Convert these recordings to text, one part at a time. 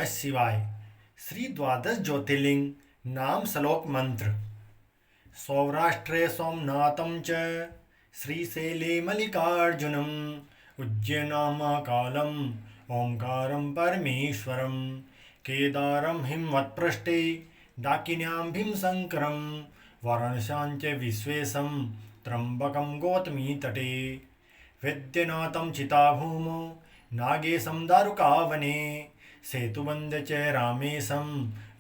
नमः शिवाय। श्री द्वादश ज्योतिर्लिंग नाम श्लोक मंत्र। सौराष्ट्रे सोमनाथं च श्रीशैले मल्लिकार्जुनम् उज्जयिनामकालम् ओंकारं परमेश्वरं केदारं हिमवत्पृष्ठे डाकिन्यां भीमशङ्करं वाराणस्यां च विश्वेशं त्र्यम्बकं गौतमी तटे वैद्यनाथं चिताभूमौ नागेशं दारुकावने सेतुबन्धे च रामेशं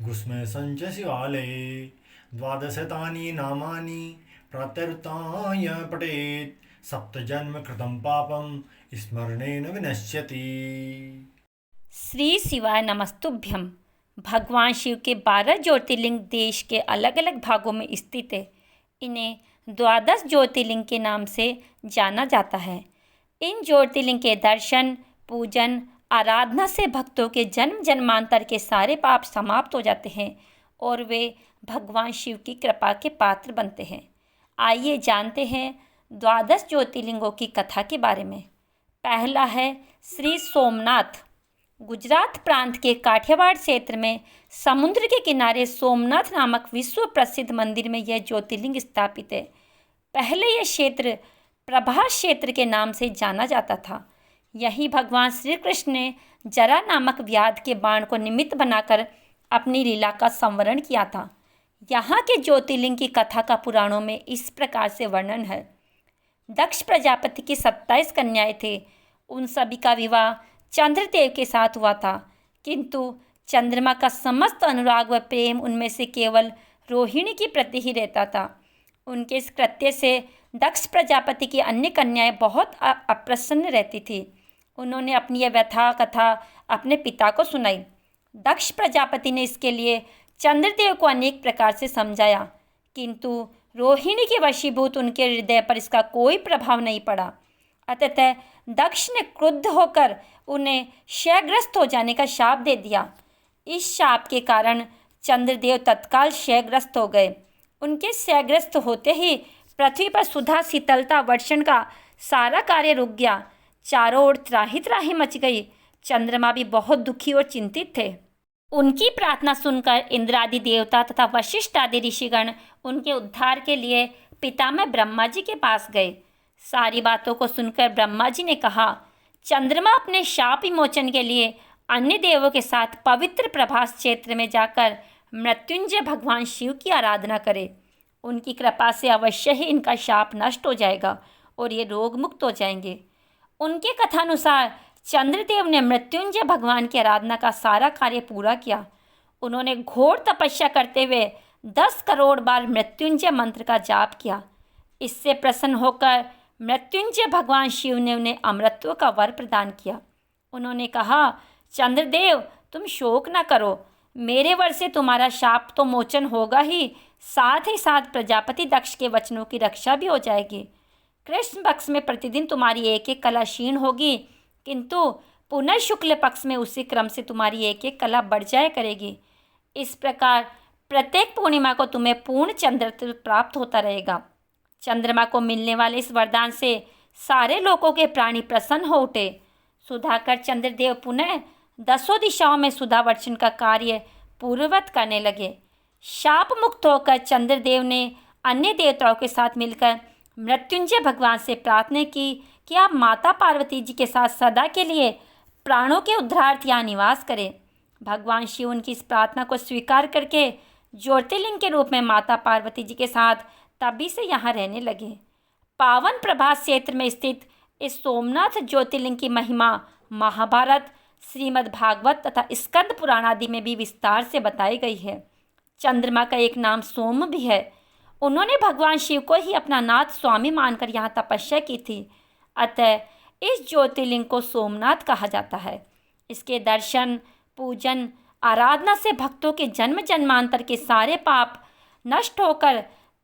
गुस्मेशं च शिवालये द्वादशतानि नामानि प्रातरुत्थाय पठेत् सप्तजन्म कृतं पापं स्मरणेन विनश्यति। श्री शिवाय नमस्तुभ्यम। भगवान शिव के 12 ज्योतिर्लिंग देश के अलग अलग भागों में स्थित है। इन्हें द्वादश ज्योतिर्लिंग के नाम से जाना जाता है। इन ज्योतिर्लिंग के दर्शन, पूजन, आराधना से भक्तों के जन्म जन्मांतर के सारे पाप समाप्त हो जाते हैं और वे भगवान शिव की कृपा के पात्र बनते हैं। आइए जानते हैं द्वादश ज्योतिर्लिंगों की कथा के बारे में। पहला है श्री सोमनाथ। गुजरात प्रांत के काठियावाड़ क्षेत्र में समुद्र के किनारे सोमनाथ नामक विश्व प्रसिद्ध मंदिर में यह ज्योतिर्लिंग स्थापित है। पहले यह क्षेत्र प्रभास क्षेत्र के नाम से जाना जाता था। यहीं भगवान श्री कृष्ण ने जरा नामक व्याध के बाण को निमित्त बनाकर अपनी लीला का संवरण किया था। यहाँ के ज्योतिर्लिंग की कथा का पुराणों में इस प्रकार से वर्णन है। दक्ष प्रजापति की 27 कन्याएं थे। उन सभी का विवाह चंद्रदेव के साथ हुआ था, किंतु चंद्रमा का समस्त अनुराग व प्रेम उनमें से केवल रोहिणी के प्रति ही रहता था। उनके इस कृत्य से दक्ष प्रजापति की अन्य कन्याएं बहुत अप्रसन्न रहती थी। उन्होंने अपनी यह व्यथा कथा अपने पिता को सुनाई। दक्ष प्रजापति ने इसके लिए चंद्रदेव को अनेक प्रकार से समझाया, किंतु रोहिणी के वशीभूत उनके हृदय पर इसका कोई प्रभाव नहीं पड़ा। अतः दक्ष ने क्रुद्ध होकर उन्हें क्षयग्रस्त हो जाने का शाप दे दिया। इस शाप के कारण चंद्रदेव तत्काल क्षयग्रस्त हो गए। उनके क्षयग्रस्त होते ही पृथ्वी पर सुधा शीतलता वर्षण का सारा कार्य रुक गया। चारों ओर त्राही त्राही मच गई। चंद्रमा भी बहुत दुखी और चिंतित थे। उनकी प्रार्थना सुनकर इंद्रादि देवता तथा वशिष्ठ आदि ऋषिगण उनके उद्धार के लिए पितामह ब्रह्मा जी के पास गए। सारी बातों को सुनकर ब्रह्मा जी ने कहा, चंद्रमा अपने शाप विमोचन के लिए अन्य देवों के साथ पवित्र प्रभास क्षेत्र में जाकर मृत्युंजय भगवान शिव की आराधना करे। उनकी कृपा से अवश्य ही इनका शाप नष्ट हो जाएगा और ये रोग मुक्त हो जाएंगे। उनके कथानुसार चंद्रदेव ने मृत्युंजय भगवान की आराधना का सारा कार्य पूरा किया। उन्होंने घोर तपस्या करते हुए 10 करोड़ बार मृत्युंजय मंत्र का जाप किया। इससे प्रसन्न होकर मृत्युंजय भगवान शिव ने उन्हें अमरत्व का वर प्रदान किया। उन्होंने कहा, चंद्रदेव तुम शोक न करो, मेरे वर से तुम्हारा शाप तो मोचन होगा ही साथ प्रजापति दक्ष के वचनों की रक्षा भी हो जाएगी। कृष्ण पक्ष में प्रतिदिन तुम्हारी एक एक कला क्षीण होगी, किंतु पुनः शुक्ल पक्ष में उसी क्रम से तुम्हारी एक एक कला बढ़ जाया करेगी। इस प्रकार प्रत्येक पूर्णिमा को तुम्हें पूर्ण चंद्रत्व प्राप्त होता रहेगा। चंद्रमा को मिलने वाले इस वरदान से सारे लोगों के प्राणी प्रसन्न हो उठे। सुधाकर चंद्रदेव पुनः 10 दिशाओं में सुधा वर्षण का कार्य पूर्ववत करने लगे। शाप मुक्त होकर चंद्रदेव ने अन्य देवताओं के साथ मिलकर मृत्युंजय भगवान से प्रार्थना की कि आप माता पार्वती जी के साथ सदा के लिए प्राणों के उद्धारार्थ यहाँ निवास करें। भगवान शिव उनकी इस प्रार्थना को स्वीकार करके ज्योतिर्लिंग के रूप में माता पार्वती जी के साथ तभी से यहाँ रहने लगे। पावन प्रभास क्षेत्र में स्थित इस सोमनाथ ज्योतिर्लिंग की महिमा महाभारत, श्रीमद् भागवत तथा स्कंद पुराण आदि में भी विस्तार से बताई गई है। चंद्रमा का एक नाम सोम भी है। उन्होंने भगवान शिव को ही अपना नाथ स्वामी मानकर यहाँ तपस्या की थी। अतः इस ज्योतिर्लिंग को सोमनाथ कहा जाता है। इसके दर्शन, पूजन, आराधना से भक्तों के जन्म जन्मांतर के सारे पाप नष्ट होकर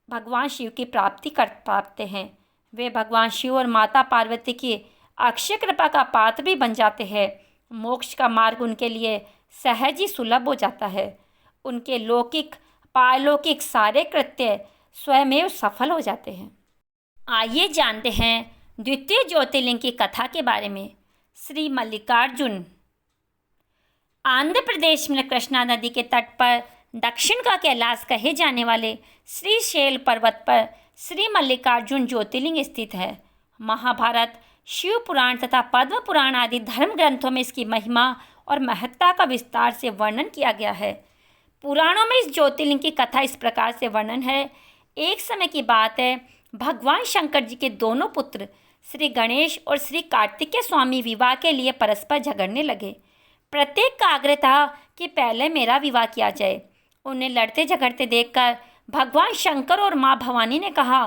भगवान शिव की प्राप्ति कर पाते हैं। वे भगवान शिव और माता पार्वती की अक्षय कृपा का पात्र भी बन जाते हैं। मोक्ष का मार्ग उनके लिए सहज ही सुलभ हो जाता है। उनके लौकिक पारलौकिक सारे कृत्य स्वयमेव सफल हो जाते हैं। आइए जानते हैं द्वितीय ज्योतिर्लिंग की कथा के बारे में। श्री मल्लिकार्जुन। आंध्र प्रदेश में कृष्णा नदी के तट पर दक्षिण का कैलाश कहे जाने वाले श्रीशैल पर्वत पर श्री मल्लिकार्जुन ज्योतिर्लिंग स्थित है। महाभारत, शिव पुराण तथा पद्म पुराण आदि धर्म ग्रंथों में इसकी महिमा और महत्ता का विस्तार से वर्णन किया गया है। पुराणों में इस ज्योतिर्लिंग की कथा इस प्रकार से वर्णन है। एक समय की बात है, भगवान शंकर जी के दोनों पुत्र श्री गणेश और श्री कार्तिकेय स्वामी विवाह के लिए परस्पर झगड़ने लगे। प्रत्येक का आग्रह था कि पहले मेरा विवाह किया जाए। उन्हें लड़ते झगड़ते देखकर भगवान शंकर और माँ भवानी ने कहा,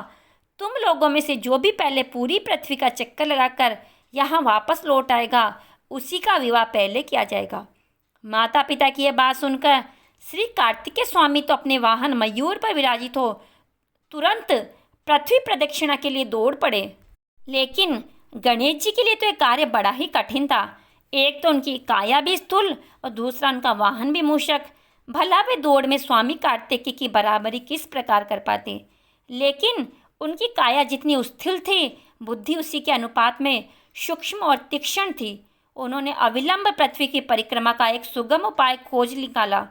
तुम लोगों में से जो भी पहले पूरी पृथ्वी का चक्कर लगाकर यहाँ वापस लौट आएगा, उसी का विवाह पहले किया जाएगा। माता पिता की यह बात सुनकर श्री कार्तिकेय स्वामी तो अपने वाहन मयूर पर विराजित हो तुरंत पृथ्वी प्रदक्षिणा के लिए दौड़ पड़े। लेकिन गणेश जी के लिए तो यह कार्य बड़ा ही कठिन था। एक तो उनकी काया भी स्थूल और दूसरा उनका वाहन भी मूषक। भला वे दौड़ में स्वामी कार्तिकेय की बराबरी किस प्रकार कर पाते। लेकिन उनकी काया जितनी स्थिर थी, बुद्धि उसी के अनुपात में सूक्ष्म और तीक्ष्ण थी। उन्होंने अविलंब पृथ्वी की परिक्रमा का एक सुगम उपाय खोज निकाला।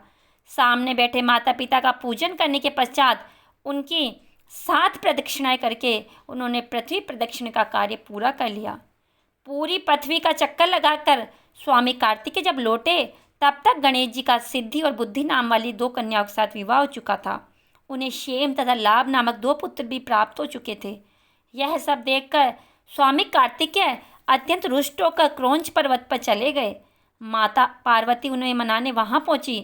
सामने बैठे माता पिता का पूजन करने के पश्चात उनकी 7 प्रदक्षिणाएं करके उन्होंने पृथ्वी प्रदक्षिण का कार्य पूरा कर लिया। पूरी पृथ्वी का चक्कर लगाकर स्वामी कार्तिकेय जब लौटे, तब तक गणेश जी का सिद्धि और बुद्धि नाम वाली 2 कन्याओं के साथ विवाह हो चुका था। उन्हें क्षेम तथा लाभ नामक 2 पुत्र भी प्राप्त हो चुके थे। यह सब देखकर स्वामी कार्तिकेय अत्यंत रुष्ट होकर क्रौंच पर्वत पर चले गए। माता पार्वती उन्हें मनाने वहाँ पहुँची।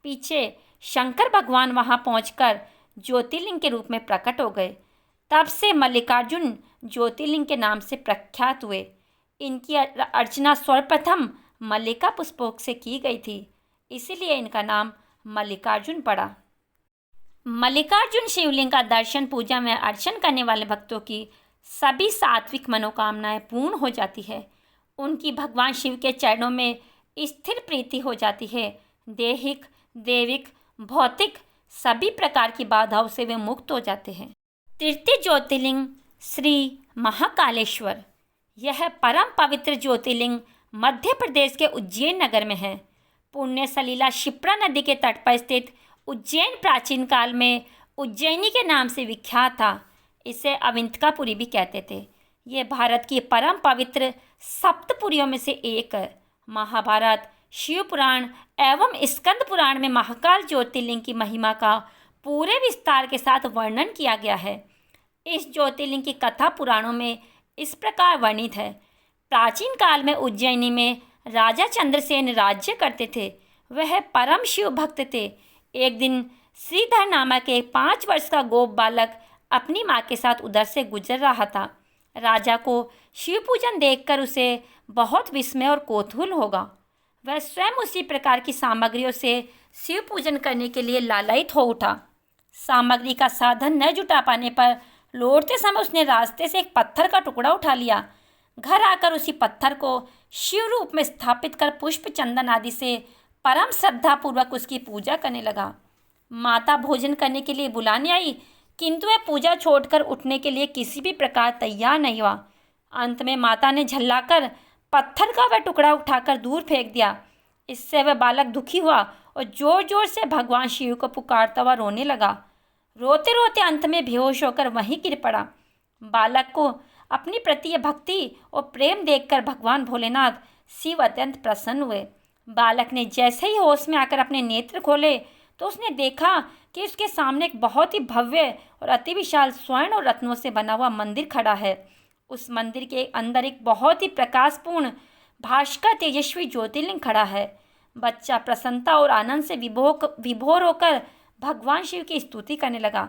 पीछे शंकर भगवान वहाँ पहुँचकर ज्योतिर्लिंग के रूप में प्रकट हो गए। तब से मल्लिकार्जुन ज्योतिर्लिंग के नाम से प्रख्यात हुए। इनकी अर्चना सर्वप्रथम मल्लिका पुष्पों से की गई थी, इसीलिए इनका नाम मल्लिकार्जुन पड़ा। मल्लिकार्जुन शिवलिंग का दर्शन, पूजा में अर्चन करने वाले भक्तों की सभी सात्विक मनोकामनाएं पूर्ण हो जाती है। उनकी भगवान शिव के चरणों में स्थिर प्रीति हो जाती है। दैहिक, दैविक, भौतिक सभी प्रकार की बाधाओं से वे मुक्त हो जाते हैं। तृतीय ज्योतिर्लिंग श्री महाकालेश्वर। यह परम पवित्र ज्योतिर्लिंग मध्य प्रदेश के उज्जैन नगर में है। पुण्य सलीला शिप्रा नदी के तट पर स्थित उज्जैन प्राचीन काल में उज्जैनी के नाम से विख्यात था। इसे अविंतकापुरी भी कहते थे। ये भारत की परम पवित्र सप्तपुरियों में से एक है। महाभारत, शिव पुराण एवं स्कंद पुराण में महाकाल ज्योतिर्लिंग की महिमा का पूरे विस्तार के साथ वर्णन किया गया है। इस ज्योतिर्लिंग की कथा पुराणों में इस प्रकार वर्णित है। प्राचीन काल में उज्जैनी में राजा चंद्रसेन राज्य करते थे। वह परम शिव भक्त थे। एक दिन श्रीधर नामक एक 5 वर्ष का गोप बालक अपनी माँ के साथ उधर से गुजर रहा था। राजा को शिव पूजन देखकर उसे बहुत विस्मय और कौतूहल होगा। वह स्वयं उसी प्रकार की सामग्रियों से शिव पूजन करने के लिए लालायित हो उठा। सामग्री का साधन न जुटा पाने पर लौटते समय उसने रास्ते से एक पत्थर का टुकड़ा उठा लिया। घर आकर उसी पत्थर को शिव रूप में स्थापित कर पुष्प, चंदन आदि से परम श्रद्धापूर्वक उसकी पूजा करने लगा। माता भोजन करने के लिए बुलाने आई, किंतु वह पूजा छोड़कर उठने के लिए किसी भी प्रकार तैयार नहीं हुआ। अंत में माता ने झल्लाकर पत्थर का वह टुकड़ा उठाकर दूर फेंक दिया। इससे वह बालक दुखी हुआ और जोर जोर से भगवान शिव को पुकारता हुआ रोने लगा। रोते रोते अंत में बेहोश होकर वहीं गिर पड़ा। बालक को अपनी प्रति भक्ति और प्रेम देखकर भगवान भोलेनाथ शिव अत्यंत प्रसन्न हुए। बालक ने जैसे ही होश में आकर अपने नेत्र खोले तो उसने देखा कि उसके सामने एक बहुत ही भव्य और अति विशाल स्वर्ण और रत्नों से बना हुआ मंदिर खड़ा है। उस मंदिर के अंदर एक बहुत ही प्रकाशपूर्ण भास्कर तेजस्वी ज्योतिर्लिंग खड़ा है। बच्चा प्रसन्नता और आनंद से विभोर होकर भगवान शिव की स्तुति करने लगा।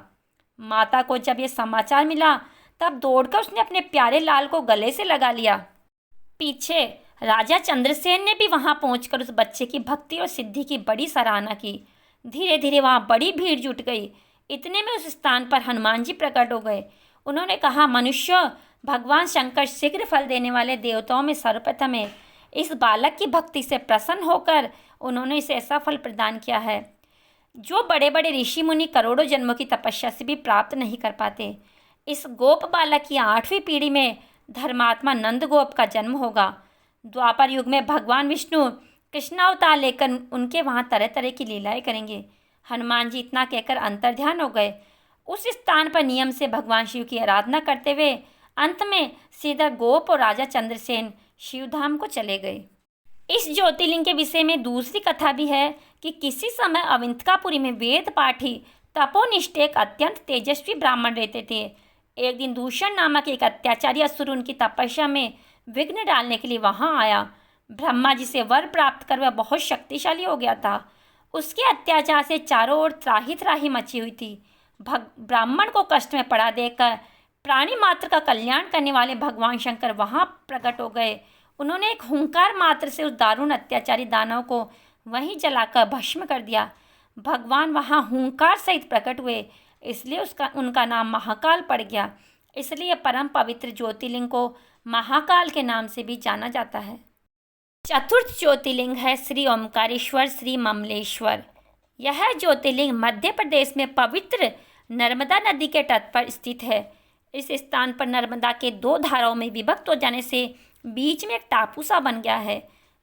माता को जब यह समाचार मिला तब दौड़कर उसने अपने प्यारे लाल को गले से लगा लिया। पीछे राजा चंद्रसेन ने भी वहां पहुंचकर उस बच्चे की भक्ति और सिद्धि की बड़ी सराहना की। धीरे धीरे वहां बड़ी भीड़ जुट गई। इतने में उस स्थान पर हनुमान जी प्रकट हो गए। उन्होंने कहा, मनुष्य, भगवान शंकर शीघ्र फल देने वाले देवताओं में सर्वप्रथम है। इस बालक की भक्ति से प्रसन्न होकर उन्होंने इसे ऐसा फल प्रदान किया है जो बड़े बड़े ऋषि मुनि करोड़ों जन्मों की तपस्या से भी प्राप्त नहीं कर पाते। इस गोप बालक की 8वीं पीढ़ी में धर्मात्मा नंद गोप का जन्म होगा। द्वापर युग में भगवान विष्णु कृष्णावतार लेकर उनके वहाँ तरह तरह की लीलाएं करेंगे। हनुमान जी इतना कहकर अंतर्ध्यान हो गए। उस स्थान पर नियम से भगवान शिव की आराधना करते हुए अंत में सीधा गोप और राजा चंद्रसेन शिवधाम को चले गए। इस ज्योतिर्लिंग के विषय में दूसरी कथा भी है कि किसी समय अवंतिकापुरी में वेद पाठी तपोनिष्ठ एक अत्यंत तेजस्वी ब्राह्मण रहते थे। एक दिन दूषण नामक एक अत्याचारी असुर उनकी तपस्या में विघ्न डालने के लिए वहां आया। ब्रह्मा जी से वर प्राप्त कर वह बहुत शक्तिशाली हो गया था। उसके अत्याचार से चारों ओर त्राही त्राही मची हुई थी। ब्राह्मण को कष्ट में पड़ा देखकर प्राणी मात्र का कल्याण करने वाले भगवान शंकर वहां प्रकट हो गए। उन्होंने एक हुंकार मात्र से उस दारुण अत्याचारी दानव को वहीं जलाकर भस्म कर दिया। भगवान वहां हुंकार सहित प्रकट हुए, इसलिए उनका नाम महाकाल पड़ गया। इसलिए परम पवित्र ज्योतिर्लिंग को महाकाल के नाम से भी जाना जाता है। चतुर्थ ज्योतिर्लिंग है श्री ओमकारेश्वर श्री ममलेश्वर। यह ज्योतिर्लिंग मध्य प्रदेश में पवित्र नर्मदा नदी के तट पर स्थित है। इस स्थान पर नर्मदा के 2 धाराओं में विभक्त हो जाने से बीच में एक टापू सा बन गया है।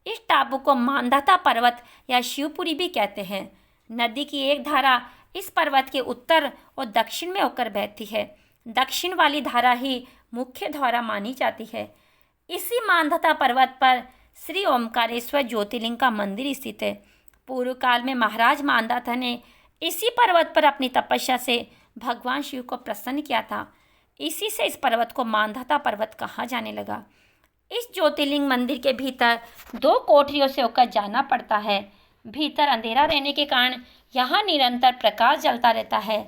इस टापू को मानधाता पर्वत या शिवपुरी भी कहते हैं। नदी की एक धारा इस पर्वत के उत्तर और दक्षिण में होकर बहती है। दक्षिण वाली धारा ही मुख्य धारा मानी जाती है। इसी मानधाता पर्वत पर श्री ओमकारेश्वर ज्योतिर्लिंग का मंदिर स्थित है। पूर्व काल में महाराज मानधाता ने इसी पर्वत पर अपनी तपस्या से भगवान शिव को प्रसन्न किया था। इसी से इस पर्वत को मानधाता पर्वत कहा जाने लगा। इस ज्योतिर्लिंग मंदिर के भीतर 2 कोठरियों से होकर जाना पड़ता है। भीतर अंधेरा रहने के कारण यहाँ निरंतर प्रकाश जलता रहता है।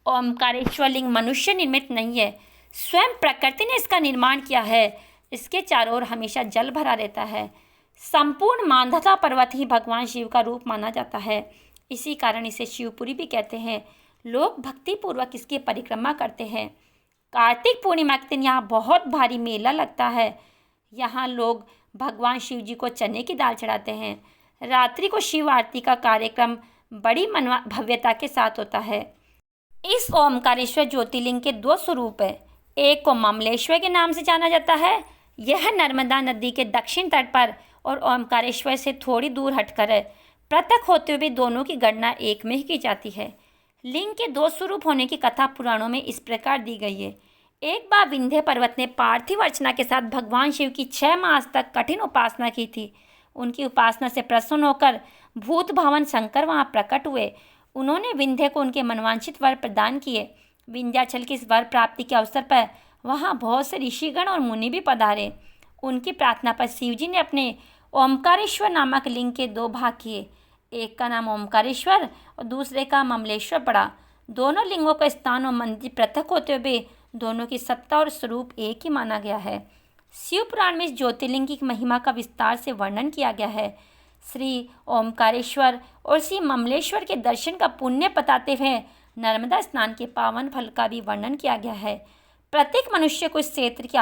ओमकारेश्वर लिंग मनुष्य निर्मित नहीं है, स्वयं प्रकृति ने इसका निर्माण किया है। इसके चारों ओर हमेशा जल भरा रहता है। संपूर्ण मानधाता पर्वत ही भगवान शिव का रूप माना जाता है। इसी कारण इसे शिवपुरी भी कहते हैं। लोग भक्तिपूर्वक इसकी परिक्रमा करते हैं। कार्तिक पूर्णिमा के दिन यहाँ बहुत भारी मेला लगता है। यहाँ लोग भगवान शिव जी को चने की दाल चढ़ाते हैं। रात्रि को शिव आरती का कार्यक्रम बड़ी भव्यता के साथ होता है। इस ओमकारेश्वर ज्योतिर्लिंग के 2 स्वरूप है। एक को ममलेश्वर के नाम से जाना जाता है। यह नर्मदा नदी के दक्षिण तट पर और ओमकारेश्वर से थोड़ी दूर हटकर है। पृथक होते हुए दोनों की गणना एक में ही की जाती है। लिंग के 2 स्वरूप होने की कथा पुराणों में इस प्रकार दी गई है। एक बार विंध्य पर्वत ने पार्थिव अर्चना के साथ भगवान शिव की 6 मास तक कठिन उपासना की थी। उनकी उपासना से प्रसन्न होकर भूत भवन शंकर वहाँ प्रकट हुए। उन्होंने विंध्य को उनके मनवांछित वर प्रदान किए। विंध्याचल की इस वर प्राप्ति के अवसर पर वहाँ बहुत से ऋषिगण और मुनि भी पधारे। उनकी प्रार्थना पर शिवजी ने अपने ओमकारेश्वर नामक लिंग के 2 भाग किए। एक का नाम ओमकारेश्वर और दूसरे का ममलेश्वर पड़ा। दोनों लिंगों का स्थान और मंदिर पृथक होते हुए दोनों की सत्ता और स्वरूप एक ही माना गया है। शिव पुराण में इस ज्योतिर्लिंग की महिमा का विस्तार से वर्णन किया गया है। श्री ओमकारेश्वर और श्री ममलेश्वर के दर्शन का पुण्य बताते हुए नर्मदा स्नान के पावन फल का भी वर्णन किया गया है। प्रत्येक मनुष्य को इस क्षेत्र की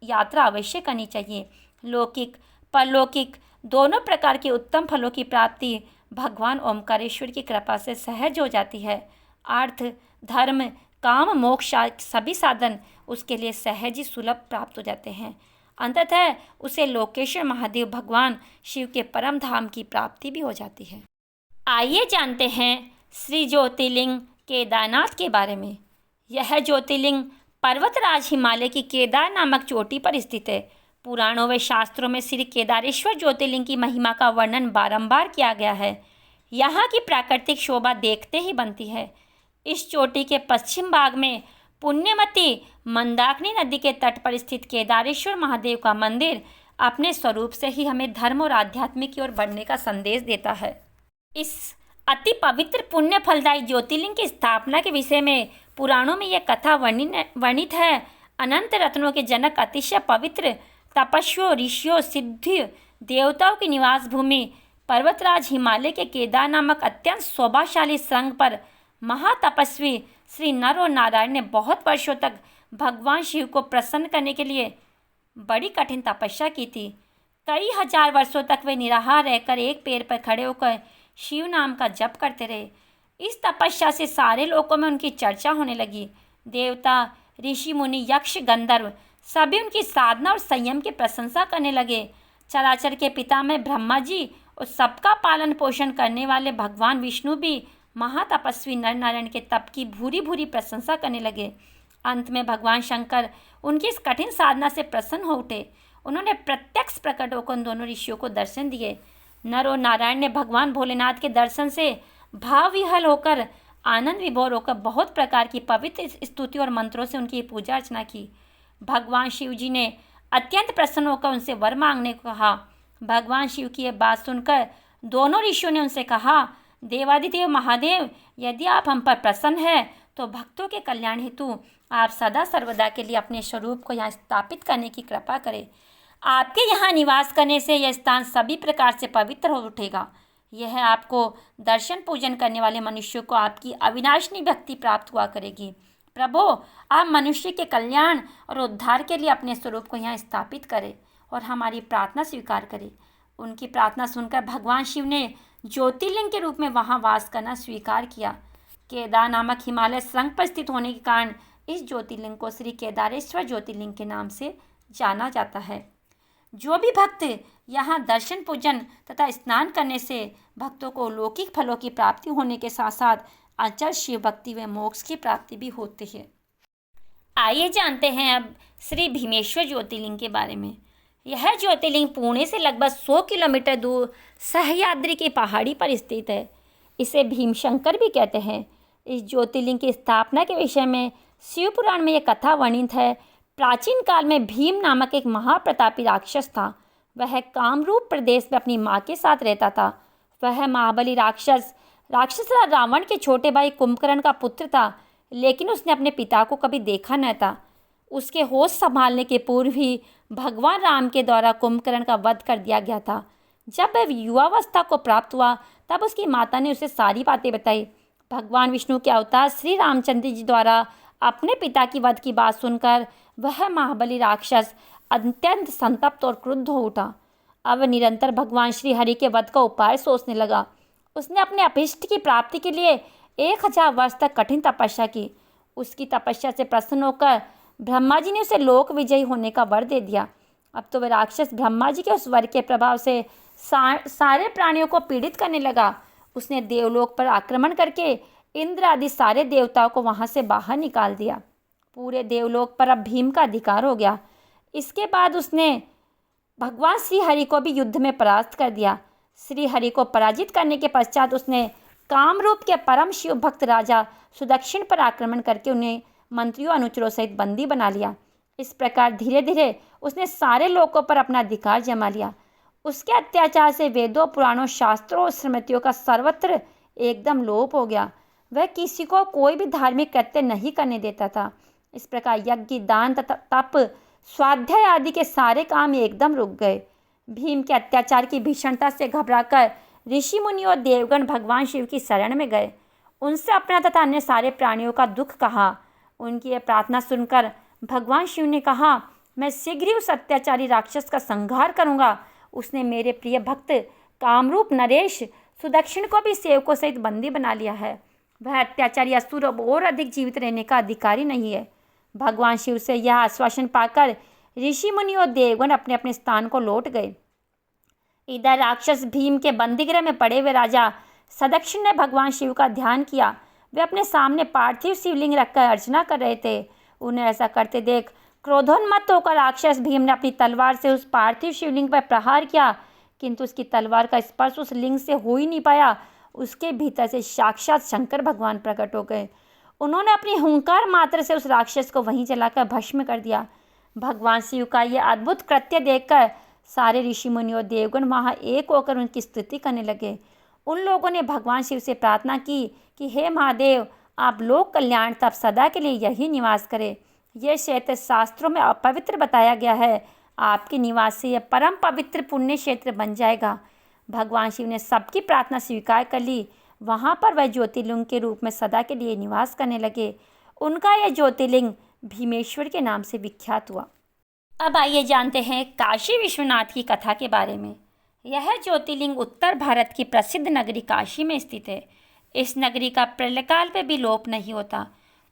यात्रा अवश्य करनी चाहिए। लौकिक परलौकिक दोनों प्रकार के उत्तम फलों की प्राप्ति भगवान ओमकारेश्वर की कृपा से सहज हो जाती है। अर्थ धर्म काम मोक्ष सभी साधन उसके लिए सहज ही सुलभ प्राप्त हो जाते हैं। अंततः उसे लोकेश्वर महादेव भगवान शिव के परम धाम की प्राप्ति भी हो जाती है। आइए जानते हैं श्री ज्योतिर्लिंग केदारनाथ के बारे में। यह ज्योतिर्लिंग पर्वतराज हिमालय की केदार नामक चोटी पर स्थित है। पुराणों व शास्त्रों में श्री केदारेश्वर ज्योतिर्लिंग की महिमा का वर्णन बारंबार किया गया है। यहाँ की प्राकृतिक शोभा देखते ही बनती है। इस चोटी के पश्चिम भाग में पुण्यमती मंदाकिनी नदी के तट पर स्थित केदारेश्वर महादेव का मंदिर अपने स्वरूप से ही हमें धर्म और आध्यात्म की ओर बढ़ने का संदेश देता है। इस अति पवित्र पुण्य फलदायी ज्योतिर्लिंग की स्थापना के विषय में पुराणों में यह कथा वर्णित है। अनंत रत्नों के जनक अतिशय पवित्र तपस्वियों ऋषियों सिद्ध देवताओं की निवास भूमि पर्वतराज हिमालय के केदार नामक अत्यंत शोभाशाली श्रृंग पर महातपस्वी श्री नर और नारायण ने बहुत वर्षों तक भगवान शिव को प्रसन्न करने के लिए बड़ी कठिन तपस्या की थी। कई हजार वर्षों तक वे निराहार रहकर एक पैर पर खड़े होकर शिव नाम का जप करते रहे। इस तपस्या से सारे लोकों में उनकी चर्चा होने लगी। देवता ऋषि मुनि यक्ष गंधर्व सभी उनकी साधना और संयम की प्रशंसा करने लगे। चराचर के पितामह ब्रह्मा जी और सबका पालन पोषण करने वाले भगवान विष्णु भी महातपस्वी नर नारायण के तप की भूरी भूरी प्रशंसा करने लगे। अंत में भगवान शंकर उनकी इस कठिन साधना से प्रसन्न हो उठे। उन्होंने प्रत्यक्ष प्रकट होकर उन दोनों ऋषियों को दर्शन दिए। नर और नारायण ने भगवान भोलेनाथ के दर्शन से भाव विह्वल होकर, आनंद विभोर होकर बहुत प्रकार की पवित्र स्तुति और मंत्रों से उनकी पूजा अर्चना की। भगवान शिव जी ने अत्यंत प्रसन्न होकर उनसे वर मांगने को कहा। भगवान शिव की यह बात सुनकर दोनों ऋषियों ने उनसे कहा, देवादिदेव महादेव, यदि आप हम पर प्रसन्न हैं तो भक्तों के कल्याण हेतु आप सदा सर्वदा के लिए अपने स्वरूप को यहाँ स्थापित करने की कृपा करें। आपके यहाँ निवास करने से यह स्थान सभी प्रकार से पवित्र हो उठेगा। यह आपको दर्शन पूजन करने वाले मनुष्यों को आपकी अविनाशनी भक्ति प्राप्त हुआ करेगी। प्रभु, आप मनुष्य के कल्याण और उद्धार के लिए अपने स्वरूप को यहाँ स्थापित करें और हमारी प्रार्थना स्वीकार करें। उनकी प्रार्थना सुनकर भगवान शिव ने ज्योतिर्लिंग के रूप में वहाँ वास करना स्वीकार किया। केदार नामक हिमालय श्रृंग पर स्थित होने के कारण इस ज्योतिर्लिंग को श्री केदारेश्वर ज्योतिर्लिंग के नाम से जाना जाता है। जो भी भक्त यहाँ दर्शन पूजन तथा स्नान करने से भक्तों को लौकिक फलों की प्राप्ति होने के साथ साथ अचल शिव भक्ति व मोक्ष की प्राप्ति भी होती है। आइए जानते हैं अब श्री भीमेश्वर ज्योतिर्लिंग के बारे में। यह ज्योतिर्लिंग पुणे से लगभग 100 किलोमीटर दूर सह्याद्री की पहाड़ी पर स्थित है। इसे भीमशंकर भी कहते हैं। इस ज्योतिर्लिंग की स्थापना के विषय में शिव पुराण में यह कथा वर्णित है। प्राचीन काल में भीम नामक एक महाप्रतापी राक्षस था। वह कामरूप प्रदेश में अपनी माँ के साथ रहता था। वह महाबली राक्षस रावण के छोटे भाई कुंभकर्ण का पुत्र था, लेकिन उसने अपने पिता को कभी देखा न था। उसके होश संभालने के पूर्व ही भगवान राम के द्वारा कुंभकर्ण का वध कर दिया गया था। जब वह युवावस्था को प्राप्त हुआ तब उसकी माता ने उसे सारी बातें बताई। भगवान विष्णु के अवतार श्री रामचंद्र जी द्वारा अपने पिता की वध की बात सुनकर वह महाबली राक्षस अत्यंत संतप्त और क्रुद्ध हो उठा। अब निरंतर भगवान श्री हरि के वध का उपाय सोचने लगा। उसने अपने अभीष्ट की प्राप्ति के लिए 1000 वर्ष तक कठिन तपस्या की। उसकी तपस्या से प्रसन्न होकर ब्रह्मा जी ने उसे लोक विजयी होने का वर दे दिया। अब तो वह राक्षस ब्रह्मा जी के उस वर के प्रभाव से सारे प्राणियों को पीड़ित करने लगा। उसने देवलोक पर आक्रमण करके इंद्र आदि सारे देवताओं को वहां से बाहर निकाल दिया। पूरे देवलोक पर अब भीम का अधिकार हो गया। इसके बाद उसने भगवान श्री हरि को भी युद्ध में परास्त कर दिया। श्री हरि को पराजित करने के पश्चात उसने कामरूप के परम शिव भक्त राजा सुदक्षिण पर आक्रमण करके उन्हें मंत्रियों अनुचरों सहित बंदी बना लिया। इस प्रकार धीरे धीरे उसने सारे लोकों पर अपना अधिकार जमा लिया। उसके अत्याचार से वेदों, पुराणों, शास्त्रों और स्मृतियों का सर्वत्र एकदम लोप हो गया। वह किसी को कोई भी धार्मिक कृत्य नहीं करने देता था। इस प्रकार यज्ञ, दान तथा तप, स्वाध्याय आदि के सारे काम एकदम रुक गए। भीम के अत्याचार की भीषणता से घबराकर ऋषि मुनि और देवगण भगवान शिव की शरण में गए। उनसे अपना तथा अन्य सारे प्राणियों का दुख कहा। उनकी यह प्रार्थना सुनकर भगवान शिव ने कहा, मैं शीघ्र ही उस अत्याचारी राक्षस का संहार करूंगा। उसने मेरे प्रिय भक्त कामरूप नरेश सुदक्षिण को भी सेवकों सहित बंदी बना लिया है। वह अत्याचारी असुर और अधिक जीवित रहने का अधिकारी नहीं है। भगवान शिव से यह आश्वासन पाकर ऋषि मुनि और देवगण अपने अपने स्थान को लौट गए। इधर राक्षस भीम के बंदीगृह में पड़े हुए राजा सदक्षिण ने भगवान शिव का ध्यान किया। वे अपने सामने पार्थिव शिवलिंग रखकर अर्चना कर रहे थे। उन्हें ऐसा करते देख क्रोधोन्मत्त होकर राक्षस भीम ने अपनी तलवार से उस पार्थिव शिवलिंग पर प्रहार किया, किंतु उसकी तलवार का स्पर्श उस लिंग से हो ही नहीं पाया। उसके भीतर से साक्षात शंकर भगवान प्रकट हो गए। उन्होंने अपनी हुंकार मात्र से उस राक्षस को वहीं जलाकर भस्म कर दिया। भगवान शिव का यह अद्भुत कृत्य देखकर सारे ऋषि मुनि और देवगण वहाँ एक होकर उनकी स्तुति करने लगे। उन लोगों ने भगवान शिव से प्रार्थना की कि हे महादेव, आप लोक कल्याण तब सदा के लिए यही निवास करें। यह क्षेत्र शास्त्रों में अपवित्र बताया गया है। आपके निवास से यह परम पवित्र पुण्य क्षेत्र बन जाएगा। भगवान शिव ने सबकी प्रार्थना स्वीकार कर ली। वहाँ पर वह ज्योतिर्लिंग के रूप में सदा के लिए निवास करने लगे। उनका यह ज्योतिर्लिंग भीमेश्वर के नाम से विख्यात हुआ। अब आइए जानते हैं काशी विश्वनाथ की कथा के बारे में। यह ज्योतिर्लिंग उत्तर भारत की प्रसिद्ध नगरी काशी में स्थित है। इस नगरी का प्रलयकाल में भी लोप नहीं होता।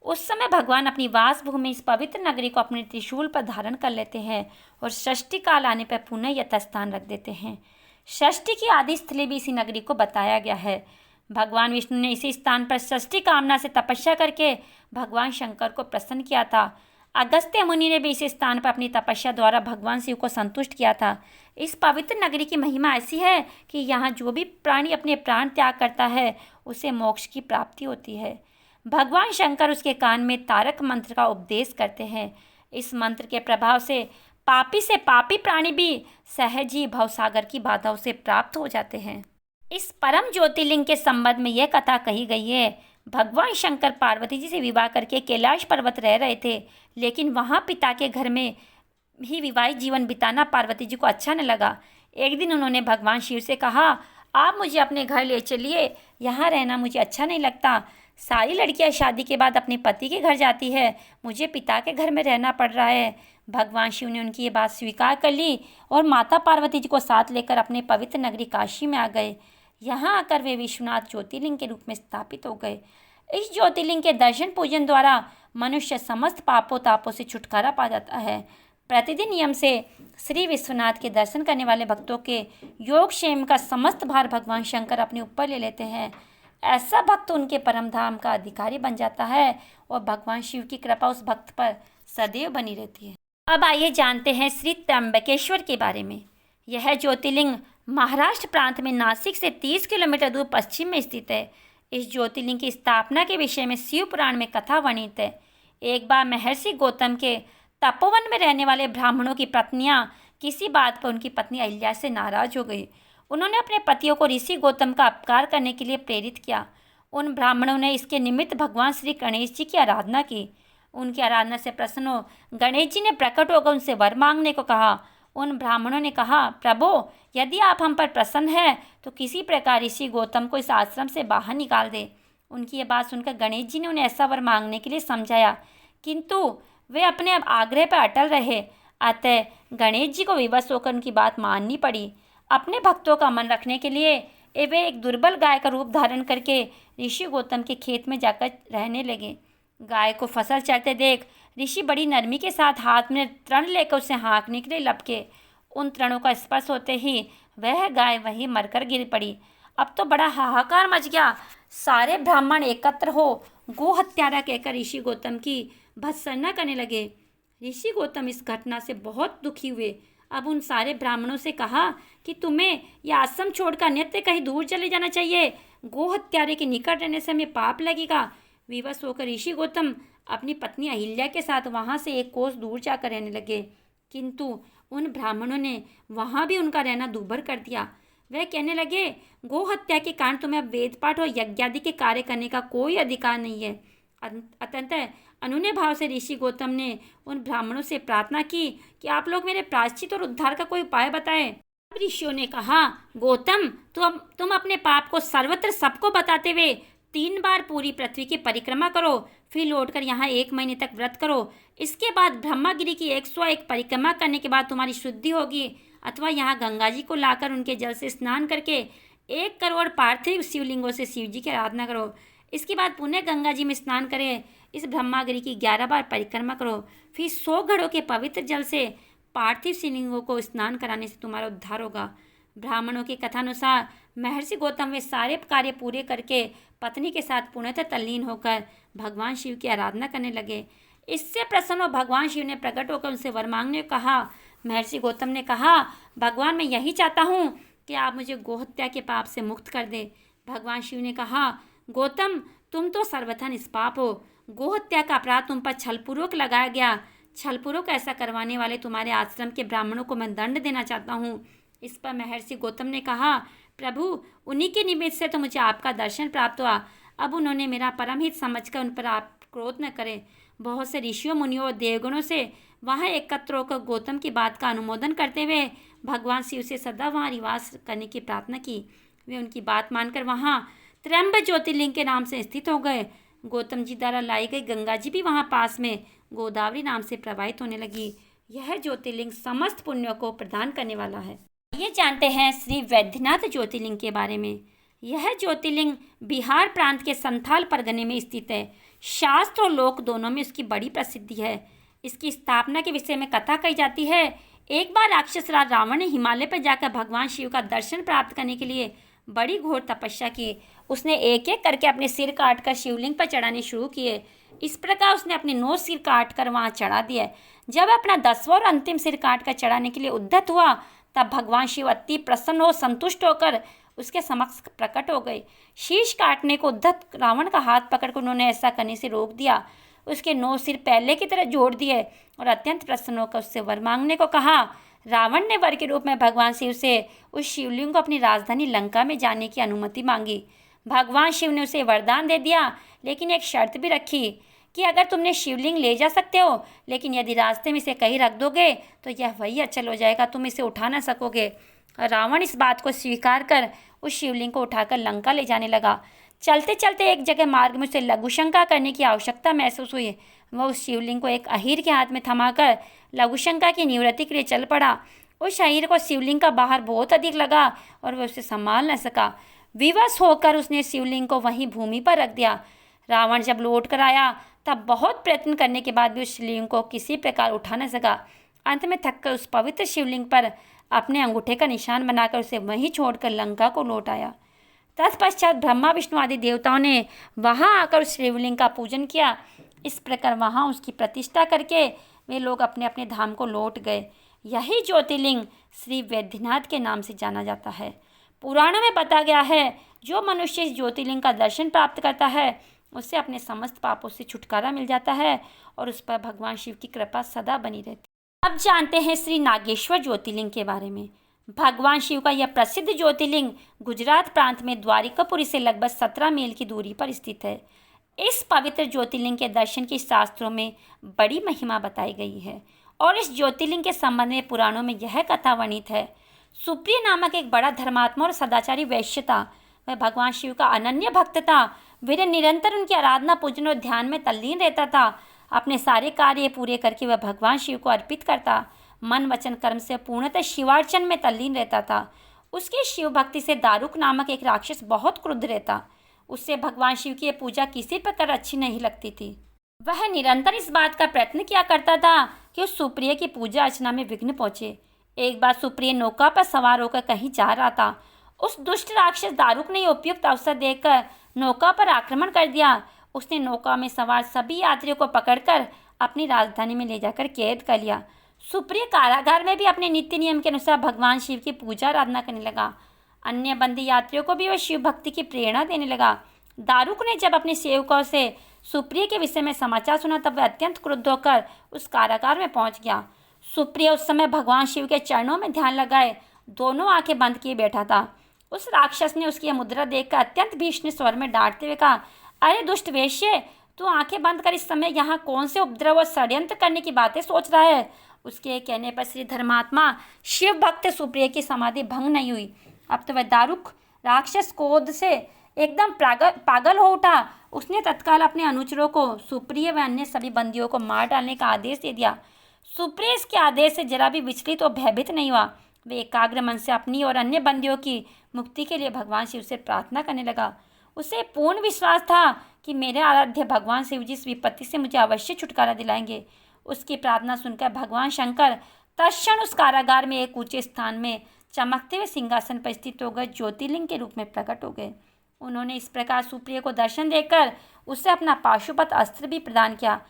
उस समय भगवान अपनी वास भूमि इस पवित्र नगरी को अपने त्रिशूल पर धारण कर लेते हैं और षष्ठी काल आने पर पुनः यथास्थान रख देते हैं। षष्ठी की आदि स्थली भी इसी नगरी को बताया गया है। भगवान विष्णु ने इसी स्थान पर षष्ठी कामना से तपस्या करके भगवान शंकर को प्रसन्न किया था। अगस्त्य मुनि ने भी इस स्थान पर अपनी तपस्या द्वारा भगवान शिव को संतुष्ट किया था। इस पवित्र नगरी की महिमा ऐसी है कि यहाँ जो भी प्राणी अपने प्राण त्याग करता है उसे मोक्ष की प्राप्ति होती है। भगवान शंकर उसके कान में तारक मंत्र का उपदेश करते हैं। इस मंत्र के प्रभाव से पापी प्राणी भी सहज ही भवसागर की बाधाओं से प्राप्त हो जाते हैं। इस परम ज्योतिर्लिंग के संबंध में यह कथा कही गई है। भगवान शंकर पार्वती जी से विवाह करके कैलाश पर्वत रह रहे थे, लेकिन वहाँ पिता के घर में ही विवाहित जीवन बिताना पार्वती जी को अच्छा न लगा। एक दिन उन्होंने भगवान शिव से कहा, आप मुझे अपने घर ले चलिए, यहाँ रहना मुझे अच्छा नहीं लगता। सारी लड़कियाँ शादी के बाद अपने पति के घर जाती है, मुझे पिता के घर में रहना पड़ रहा है। भगवान शिव ने उनकी ये बात स्वीकार कर ली और माता पार्वती जी को साथ लेकर अपने पवित्र नगरी काशी में आ गए। यहाँ आकर वे विश्वनाथ ज्योतिर्लिंग के रूप में स्थापित हो गए। इस ज्योतिर्लिंग के दर्शन पूजन द्वारा मनुष्य समस्त पापों तापों से छुटकारा पा जाता है। प्रतिदिन नियम से श्री विश्वनाथ के दर्शन करने वाले भक्तों के योगक्षेम का समस्त भार भगवान शंकर अपने ऊपर ले लेते हैं। ऐसा भक्त उनके परम धाम का अधिकारी बन जाता है और भगवान शिव की कृपा उस भक्त पर सदैव बनी रहती है। अब आइए जानते हैं श्री त्र्यंबकेश्वर के बारे में। यह ज्योतिर्लिंग महाराष्ट्र प्रांत में नासिक से 30 किलोमीटर दूर पश्चिम में स्थित है। इस ज्योतिर्लिंग की स्थापना के विषय में शिव पुराण में कथा वर्णित है। एक बार महर्षि गौतम के तपोवन में रहने वाले ब्राह्मणों की पत्नियां किसी बात पर उनकी पत्नी अहिल्या से नाराज हो गई। उन्होंने अपने पतियों को ऋषि गौतम का अपकार करने के लिए प्रेरित किया। उन ब्राह्मणों ने इसके निमित्त भगवान श्री गणेश जी की आराधना की। उनकी आराधना से प्रसन्न हो गणेश जी ने प्रकट होकर उनसे वर मांगने को कहा। उन ब्राह्मणों ने कहा, प्रभु, यदि आप हम पर प्रसन्न हैं तो किसी प्रकार ऋषि गौतम को इस आश्रम से बाहर निकाल दे। उनकी ये बात सुनकर गणेश जी ने उन्हें ऐसा वर मांगने के लिए समझाया, किंतु वे अपने आग्रह पर अटल रहे। अतः गणेश जी को विवश होकर उनकी बात माननी पड़ी। अपने भक्तों का मन रखने के लिए वे एक दुर्बल गाय का रूप धारण करके ऋषि गौतम के खेत में जाकर रहने लगे। गाय को फसल चरते देख ऋषि बड़ी नरमी के साथ हाथ में तृण लेकर उसे हाँकने के लिए लपके। उन तृणों का स्पर्श होते ही वह गाय वहीं मरकर गिर पड़ी। अब तो बड़ा हाहाकार मच गया। सारे ब्राह्मण एकत्र हो गो हत्यारा कहकर ऋषि गौतम की भत्सना करने लगे। ऋषि गौतम इस घटना से बहुत दुखी हुए। अब उन सारे ब्राह्मणों से कहा कि तुम्हें यह आश्रम छोड़कर अन्यत्र कहीं दूर चले जाना चाहिए। गो हत्यारे के निकट रहने से हमें पाप लगेगा। विवश होकर ऋषि गौतम अपनी पत्नी अहिल्या के साथ वहाँ से एक कोस दूर जाकर रहने लगे, किंतु उन ब्राह्मणों ने वहाँ भी उनका रहना दूभर कर दिया। वह कहने लगे, गो हत्या के कारण तुम्हें अब वेद पाठ और यज्ञादि के कार्य करने का कोई अधिकार नहीं है। अतः अनुनय भाव से ऋषि गौतम ने उन ब्राह्मणों से प्रार्थना की कि आप लोग मेरे प्रायश्चित और उद्धार का कोई उपाय बताएं। अब ऋषियों ने कहा, गौतम, तुम अपने पाप को सर्वत्र सबको बताते हुए 3 बार पूरी पृथ्वी की परिक्रमा करो, फिर लौटकर यहाँ 1 महीने तक व्रत करो। इसके बाद ब्रह्मागिरी की 101 परिक्रमा करने के बाद तुम्हारी शुद्धि होगी। अथवा यहाँ गंगा जी को लाकर उनके जल से स्नान करके 1 करोड़ पार्थिव शिवलिंगों से शिव जी की आराधना करो। इसके बाद पुनः गंगा जी में स्नान करें। इस ब्रह्मागिरी की 11 बार परिक्रमा करो। फिर 100 घड़ों के पवित्र जल से पार्थिव शिवलिंगों को स्नान कराने से तुम्हारा उद्धार होगा। ब्राह्मणों के कथानुसार महर्षि गौतम वे सारे कार्य पूरे करके पत्नी के साथ पूर्णतः तल्लीन होकर भगवान शिव की आराधना करने लगे। इससे प्रसन्न हो भगवान शिव ने प्रकट होकर उनसे वर मांगने को कहा। महर्षि गौतम ने कहा, भगवान, मैं यही चाहता हूँ कि आप मुझे गोहत्या के पाप से मुक्त कर दे। भगवान शिव ने कहा, गौतम, तुम तो सर्वथा निष्पाप हो। गोहत्या का अपराध तुम पर छलपूर्वक लगाया गया। छलपूर्वक ऐसा करवाने वाले तुम्हारे आश्रम के ब्राह्मणों को मैं दंड देना चाहता हूँ। इस पर महर्षि गौतम ने कहा, प्रभु, उन्हीं के निमित्त से तो मुझे आपका दर्शन प्राप्त हुआ। अब उन्होंने मेरा परम हित समझकर उन पर आप क्रोध न करें। बहुत से ऋषियों, मुनियों और देवगणों से वहाँ एकत्र होकर गौतम की बात का अनुमोदन करते हुए भगवान शिव से सदा वहाँ निवास करने की प्रार्थना की। वे उनकी बात मानकर वहाँ त्र्यंबक ज्योतिर्लिंग के नाम से स्थित हो गए। गौतम जी द्वारा लाई गई गंगा जी भी वहाँ पास में गोदावरी नाम से प्रवाहित होने लगी। यह ज्योतिर्लिंग समस्त पुण्यों को प्रदान करने वाला है। ये जानते हैं श्री वैद्यनाथ ज्योतिर्लिंग के बारे में। यह ज्योतिर्लिंग बिहार प्रांत के संथाल परगने में स्थित है। शास्त्र और लोक दोनों में उसकी बड़ी प्रसिद्धि है। इसकी स्थापना के विषय में कथा कही जाती है। एक बार राक्षस राज रावण ने हिमालय पर जाकर भगवान शिव का दर्शन प्राप्त करने के लिए बड़ी घोर तपस्या की। उसने एक एक करके अपने सिर काटकर शिवलिंग पर चढ़ाने शुरू किए। इस प्रकार उसने अपने 9 सिर काटकर वहां चढ़ा दिए। जब अपना 10वां और अंतिम सिर काटकर चढ़ाने के लिए उद्यत हुआ, तब भगवान शिव अति प्रसन्न हो संतुष्ट होकर उसके समक्ष प्रकट हो गए। शीश काटने को उद्यत रावण का हाथ पकड़कर उन्होंने ऐसा करने से रोक दिया। उसके 9 सिर पहले की तरह जोड़ दिए और अत्यंत प्रसन्न होकर उससे वर मांगने को कहा। रावण ने वर के रूप में भगवान शिव से उस शिवलिंग को अपनी राजधानी लंका में जाने की अनुमति मांगी। भगवान शिव ने उसे वरदान दे दिया, लेकिन एक शर्त भी रखी कि अगर तुमने शिवलिंग ले जा सकते हो, लेकिन यदि रास्ते में इसे कहीं रख दोगे तो यह वही अचल हो जाएगा, तुम इसे उठा ना सकोगे। रावण इस बात को स्वीकार कर उस शिवलिंग को उठाकर लंका ले जाने लगा। चलते चलते एक जगह मार्ग में उसे लघुशंका करने की आवश्यकता महसूस हुई। वह उस शिवलिंग को एक अहीर के हाथ में थमाकर लघुशंका की निवृत्ति के लिए चल पड़ा। उस अहीर को शिवलिंग का बाहर बहुत अधिक लगा और वह उसे संभाल न सका। विवश होकर उसने शिवलिंग को वहीं भूमि पर रख दिया। रावण जब लौट कर आया, तब बहुत प्रयत्न करने के बाद भी उस शिवलिंग को किसी प्रकार उठा न सका। अंत में थककर उस पवित्र शिवलिंग पर अपने अंगूठे का निशान बनाकर उसे वहीं छोड़कर लंका को लौट आया। तत्पश्चात ब्रह्मा विष्णु आदि देवताओं ने वहां आकर उस शिवलिंग का पूजन किया। इस प्रकार वहां उसकी प्रतिष्ठा करके वे लोग अपने अपने धाम को लौट गए। यही ज्योतिर्लिंग श्री वैद्यनाथ के नाम से जाना जाता है। पुराणों में बताया गया है, जो मनुष्य इस ज्योतिर्लिंग का दर्शन प्राप्त करता है उससे अपने समस्त पापों से छुटकारा मिल जाता है और उस पर भगवान शिव की कृपा सदा बनी रहती है। अब जानते हैं श्री नागेश्वर ज्योतिर्लिंग के बारे में। भगवान शिव का यह प्रसिद्ध ज्योतिर्लिंग गुजरात प्रांत में द्वारिकापुरी से लगभग 17 मील की दूरी पर स्थित है। इस पवित्र ज्योतिर्लिंग के दर्शन की शास्त्रों में बड़ी महिमा बताई गई है और इस ज्योतिर्लिंग के संबंध में पुराणों में यह कथा वर्णित है। सुप्रिय नामक एक बड़ा धर्मात्मा और सदाचारी वैश्य था। वह भगवान शिव का अनन्य भक्त था। वह निरंतर उनकी आराधना, पूजन और ध्यान में तल्लीन रहता था। अपने सारे कार्य पूरे करके वह भगवान शिव को अर्पित करता। मन वचन कर्म से पूर्णतः शिवार्चन में तल्लीन रहता था। उसकी शिव भक्ति से दारुक नामक एक राक्षस बहुत क्रुद्ध रहता। उससे भगवान शिव की पूजा किसी प्रकार अच्छी नहीं लगती थी। वह निरंतर इस बात का प्रयत्न किया करता था कि उस सुप्रिय की पूजा अर्चना में विघ्न पहुंचे। एक बार सुप्रिय नौका पर सवार होकर कहीं जा रहा था। उस दुष्ट राक्षस दारुक ने उपयुक्त अवसर देखकर नौका पर आक्रमण कर दिया। उसने नौका में सवार सभी यात्रियों को पकड़कर अपनी राजधानी में ले जाकर कैद कर लिया। सुप्रिय कारागार में भी अपने नित्य नियम के अनुसार भगवान शिव की पूजा आराधना करने लगा। अन्य बंदी यात्रियों को भी वह शिव भक्ति की प्रेरणा देने लगा। दारुक ने जब अपने सेवकों से सुप्रिय के विषय में समाचार सुना, तब वह अत्यंत क्रुद्ध होकर उस कारागार में पहुंच गया। सुप्रिय उस समय भगवान शिव के चरणों में ध्यान लगाए दोनों आंखें बंद किए बैठा था। उस राक्षस ने उसकी मुद्रा देखकर अत्यंत भीषण स्वर में डांटते हुए कहा, अरे दुष्ट वेश्ये, तू आंखें बंद कर इस समय यहाँ कौन से उपद्रव और षड्यंत्र करने की बातें सोच रहा है। उसके कहने पर श्री धर्मात्मा शिव भक्त सुप्रिय की समाधि भंग नहीं हुई। अब तो वह दारुक राक्षस क्रोध से एकदम पागल हो उठा। उसने तत्काल अपने अनुचरों को सुप्रिय व अन्य सभी बंदियों को मार डालने का आदेश दे दिया। सुप्रिय इसके आदेश से जरा भी विचलित और भयभीत नहीं हुआ। वे एकाग्र मन से अपनी और अन्य बंदियों की मुक्ति के लिए भगवान शिव से प्रार्थना करने लगा। उसे पूर्ण विश्वास था कि मेरे आराध्य भगवान शिव जी इस विपत्ति से मुझे अवश्य छुटकारा दिलाएंगे। उसकी प्रार्थना सुनकर भगवान शंकर तत्क्षण उस कारागार में एक ऊंचे स्थान में चमकते हुए सिंहासन पर स्थित होकर ज्योतिर्लिंग के रूप में प्रकट हो गए। उन्होंने इस प्रकार सुप्रिय को दर्शन देकर उसे अपना पाशुपत अस्त्र भी प्रदान किया।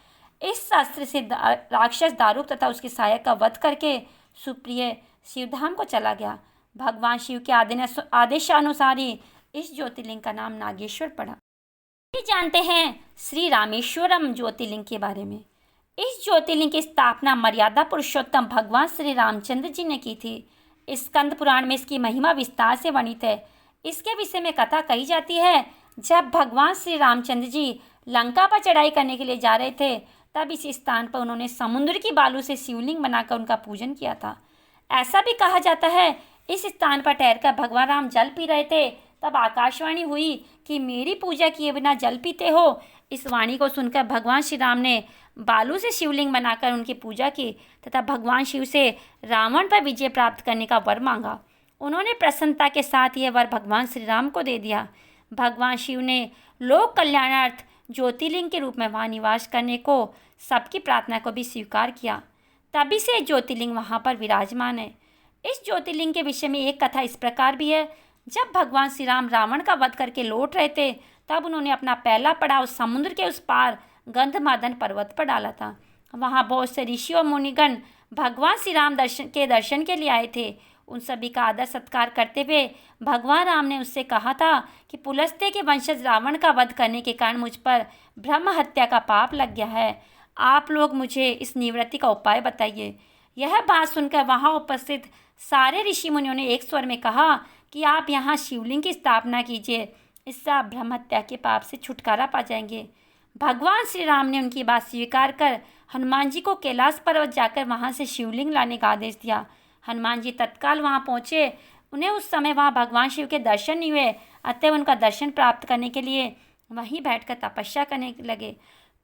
इस अस्त्र से राक्षस दारुक तथा उसके सहायक का वध करके सुप्रिय शिवधाम को चला गया। भगवान शिव के आदेशानुसार ही इस ज्योतिर्लिंग का नाम नागेश्वर पड़ा। जानते हैं श्री रामेश्वरम ज्योतिर्लिंग के बारे में। इस ज्योतिर्लिंग की स्थापना मर्यादा पुरुषोत्तम भगवान श्री रामचंद्र जी ने की थी। स्कंद पुराण में इसकी महिमा विस्तार से वर्णित है। इसके विषय में कथा कही जाती है, जब भगवान श्री रामचंद्र जी लंका पर चढ़ाई करने के लिए जा रहे थे, तब इस स्थान पर उन्होंने समुद्र की बालू से शिवलिंग बनाकर उनका पूजन किया था। ऐसा भी कहा जाता है, इस स्थान पर ठहरकर भगवान राम जल पी रहे थे, तब आकाशवाणी हुई कि मेरी पूजा किए बिना जल पीते हो। इस वाणी को सुनकर भगवान श्री राम ने बालू से शिवलिंग बनाकर उनकी पूजा की तथा भगवान शिव से रावण पर विजय प्राप्त करने का वर मांगा। उन्होंने प्रसन्नता के साथ यह वर भगवान श्री राम को दे दिया। भगवान शिव ने लोक कल्याणार्थ ज्योतिर्लिंग के रूप में वहाँ निवास करने को सबकी प्रार्थना को भी स्वीकार किया। तभी से ज्योतिर्लिंग वहाँ पर विराजमान है। इस ज्योतिर्लिंग के विषय में एक कथा इस प्रकार भी है। जब भगवान श्री राम रावण का वध करके लौट रहे थे, तब उन्होंने अपना पहला पड़ाव समुद्र के उस पार गंधमादन पर्वत पर डाला था। वहाँ बहुत से ऋषि और मुनिगण भगवान श्री राम दर्शन के लिए आए थे। उन सभी का आदर सत्कार करते हुए भगवान राम ने उससे कहा था कि पुलस्त्य के वंशज रावण का वध करने के कारण मुझ पर ब्रह्म हत्या का पाप लग गया है। आप लोग मुझे इस निवृत्ति का उपाय बताइए। यह बात सुनकर वहाँ उपस्थित सारे ऋषि मुनियों ने एक स्वर में कहा कि आप यहाँ शिवलिंग की स्थापना कीजिए, इससे आप ब्रह्म हत्या के पाप से छुटकारा पा जाएंगे। भगवान श्री राम ने उनकी बात स्वीकार कर हनुमान जी को कैलाश पर्वत जाकर वहाँ से शिवलिंग लाने का आदेश दिया। हनुमान जी तत्काल वहाँ पहुँचे। उन्हें उस समय वहाँ भगवान शिव के दर्शन नहीं हुए, अतः उनका दर्शन प्राप्त करने के लिए वहीं बैठकर तपस्या करने लगे।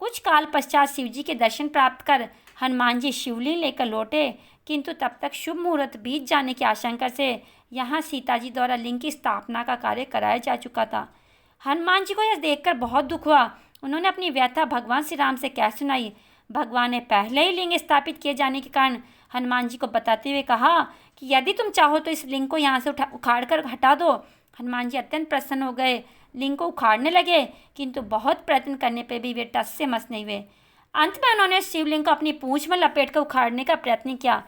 कुछ काल पश्चात शिव जी के दर्शन प्राप्त कर हनुमान जी शिवलिंग लेकर लौटे, किंतु तब तक शुभ मुहूर्त बीत जाने की आशंका से यहाँ सीता जी द्वारा लिंग की स्थापना का कार्य कराया जा चुका था। हनुमान जी को यह देखकर बहुत दुख हुआ। उन्होंने अपनी व्यथा भगवान श्री राम से कह सुनाई। भगवान ने पहले ही लिंग स्थापित किए जाने के कारण हनुमान जी को बताते हुए कहा कि यदि तुम चाहो तो इस लिंग को यहाँ से उखाड़ कर हटा दो। हनुमान जी अत्यंत प्रसन्न हो गए, लिंग को उखाड़ने लगे, किंतु बहुत प्रयत्न करने पर भी वे टस से मस नहीं हुए। अंत में उन्होंने शिवलिंग को अपनी पूंछ में लपेट कर उखाड़ने का प्रयत्न किया,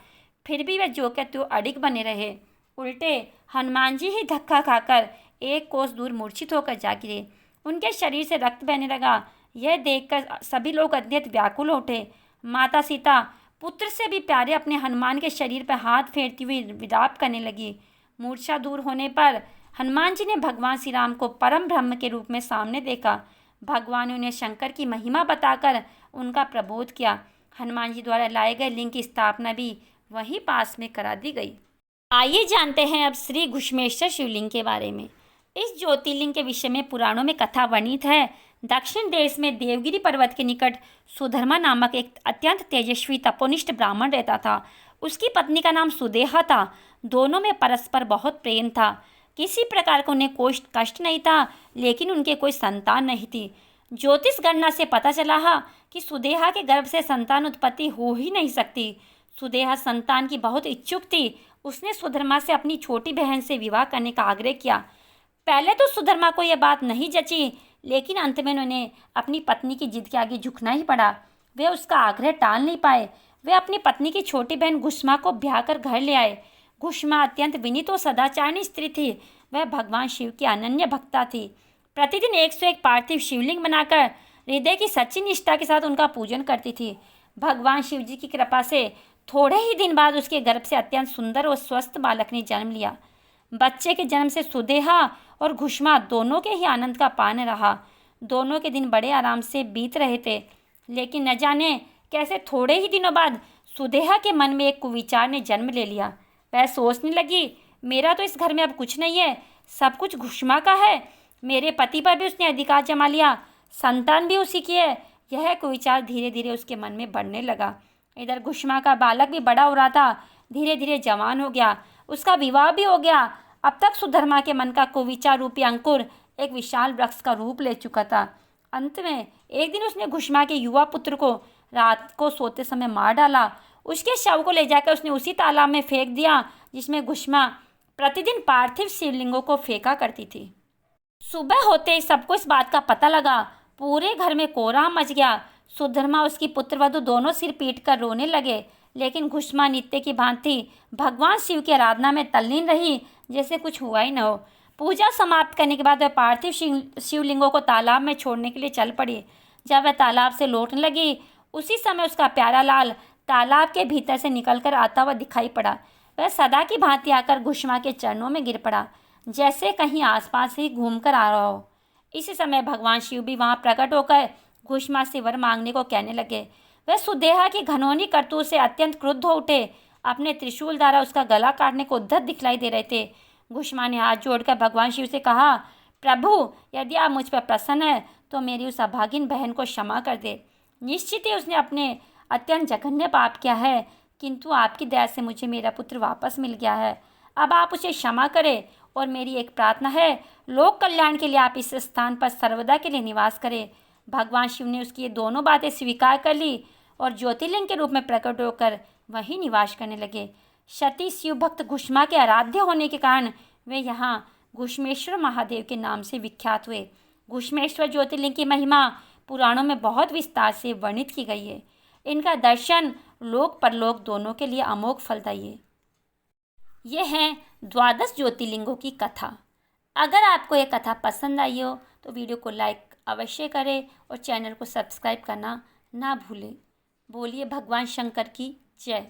फिर भी वे जो के त्यों अडिग बने रहे। उल्टे हनुमान जी ही धक्का खाकर एक कोस दूर मूर्छित होकर जा गिरे। उनके शरीर से रक्त बहने लगा। यह देखकर सभी लोग अत्यंत व्याकुल उठे। माता सीता पुत्र से भी प्यारे अपने हनुमान के शरीर पर हाथ फेरती हुई विलाप करने लगी। मूर्छा दूर होने पर हनुमान जी ने भगवान श्री राम को परम ब्रह्म के रूप में सामने देखा। भगवान ने उन्हें शंकर की महिमा बताकर उनका प्रबोध किया। हनुमान जी द्वारा लाए गए लिंग की स्थापना भी वहीं पास में करा दी गई। आइए जानते हैं अब श्री घुश्मेश्वर शिवलिंग के बारे में। इस ज्योतिर्लिंग के विषय में पुराणों में कथा वर्णित है। दक्षिण देश में देवगिरी पर्वत के निकट सुधर्मा नामक एक अत्यंत तेजस्वी तपोनिष्ठ ब्राह्मण रहता था। उसकी पत्नी का नाम सुदेहा था। दोनों में परस्पर बहुत प्रेम था। किसी प्रकार का उन्हें कोई कष्ट नहीं था, लेकिन उनके कोई संतान नहीं थी। ज्योतिष गणना से पता चला कि सुदेहा के गर्भ से संतान उत्पत्ति हो ही नहीं सकती। सुदेहा संतान की बहुत इच्छुक थी। उसने सुधर्मा से अपनी छोटी बहन से विवाह करने का आग्रह किया। पहले तो सुधर्मा को यह बात नहीं जची, लेकिन अंत में उन्हें अपनी पत्नी की जिद के आगे झुकना ही पड़ा। वे उसका आग्रह टाल नहीं पाए। वे अपनी पत्नी की छोटी बहन घुष्मा को ब्याह कर घर ले आए। घुष्मा अत्यंत विनीत और सदाचारिणी स्त्री थी। वह भगवान शिव की अनन्य भक्ता थी। प्रतिदिन 101 पार्थिव शिवलिंग बनाकर हृदय की सच्ची निष्ठा के साथ उनका पूजन करती थी। भगवान शिव जी की कृपा से थोड़े ही दिन बाद उसके गर्भ से अत्यंत सुंदर और स्वस्थ बालक ने जन्म लिया। बच्चे के जन्म से सुदेहा और घुष्मा दोनों के ही आनंद का पान रहा। दोनों के दिन बड़े आराम से बीत रहे थे, लेकिन न जाने कैसे थोड़े ही दिनों बाद सुदेहा के मन में एक कुविचार ने जन्म ले लिया। वह सोचने लगी, मेरा तो इस घर में अब कुछ नहीं है, सब कुछ घुष्मा का है। मेरे पति पर भी उसने अधिकार जमा लिया, संतान भी उसी की है। यह कुविचार धीरे धीरे उसके मन में बढ़ने लगा। इधर घुष्मा का बालक भी बड़ा हो रहा था, धीरे धीरे जवान हो गया, उसका विवाह भी हो गया। अब तक सुधर्मा के मन का कुविचार रूपी अंकुर एक विशाल वृक्ष का रूप ले चुका था। अंत में एक दिन उसने घुष्मा के युवा पुत्र को रात को सोते समय मार डाला। उसके शव को ले जाकर उसने उसी तालाब में फेंक दिया जिसमें घुष्मा प्रतिदिन पार्थिव शिवलिंगों को फेंका करती थी। सुबह होते ही सबको इस बात का पता लगा। पूरे घर में कोहराम मच गया। सुधर्मा उसकी पुत्रवधू दोनों सिर पीट कर रोने लगे, लेकिन घुष्मा नित्य की भांति भगवान शिव की आराधना में तल्लीन रही, जैसे कुछ हुआ ही न हो। पूजा समाप्त करने के बाद वह पार्थिव शिवलिंगों को तालाब में छोड़ने के लिए चल पड़ी। जब वह तालाब से लौटने लगी, उसी समय उसका प्यारा लाल तालाब के भीतर से निकलकर आता हुआ दिखाई पड़ा। वह सदा की भांति आकर घुष्मा के चरणों में गिर पड़ा, जैसे कहीं आसपास ही घूमकर आ रहा हो। इसी समय भगवान शिव भी वहाँ प्रकट होकर घुष्मा से वर मांगने को कहने लगे। वह सुदेहा की घनौनी करतूत से अत्यंत क्रुद्ध हो उठे। अपने त्रिशूल द्वारा उसका गला काटने को उद्धत दिखलाई दे रहे थे। घुष्मा ने हाथ जोड़कर भगवान शिव से कहा, प्रभु, यदि आप मुझ पर प्रसन्न है तो मेरी उस अभागिन बहन को क्षमा कर दे। निश्चित ही उसने अपने अत्यंत जघन्य पाप किया है, किंतु आपकी दया से मुझे मेरा पुत्र वापस मिल गया है। अब आप उसे क्षमा करें और मेरी एक प्रार्थना है, लोक कल्याण के लिए आप इस स्थान पर सर्वदा के लिए निवास करें। भगवान शिव ने उसकी ये दोनों बातें स्वीकार कर ली और ज्योतिर्लिंग के रूप में प्रकट होकर वहीं निवास करने लगे। सती शिव भक्त घुष्मा के आराध्य होने के कारण वे यहाँ घुष्मेश्वर महादेव के नाम से विख्यात हुए। घुष्मेश्वर ज्योतिर्लिंग की महिमा पुराणों में बहुत विस्तार से वर्णित की गई है। इनका दर्शन लोक परलोक दोनों के लिए अमोघ फलदायी है। ये हैं 12 ज्योतिर्लिंगों की कथा। अगर आपको ये कथा पसंद आई हो तो वीडियो को लाइक अवश्य करें और चैनल को सब्सक्राइब करना ना भूलें। बोलिए भगवान शंकर की जय।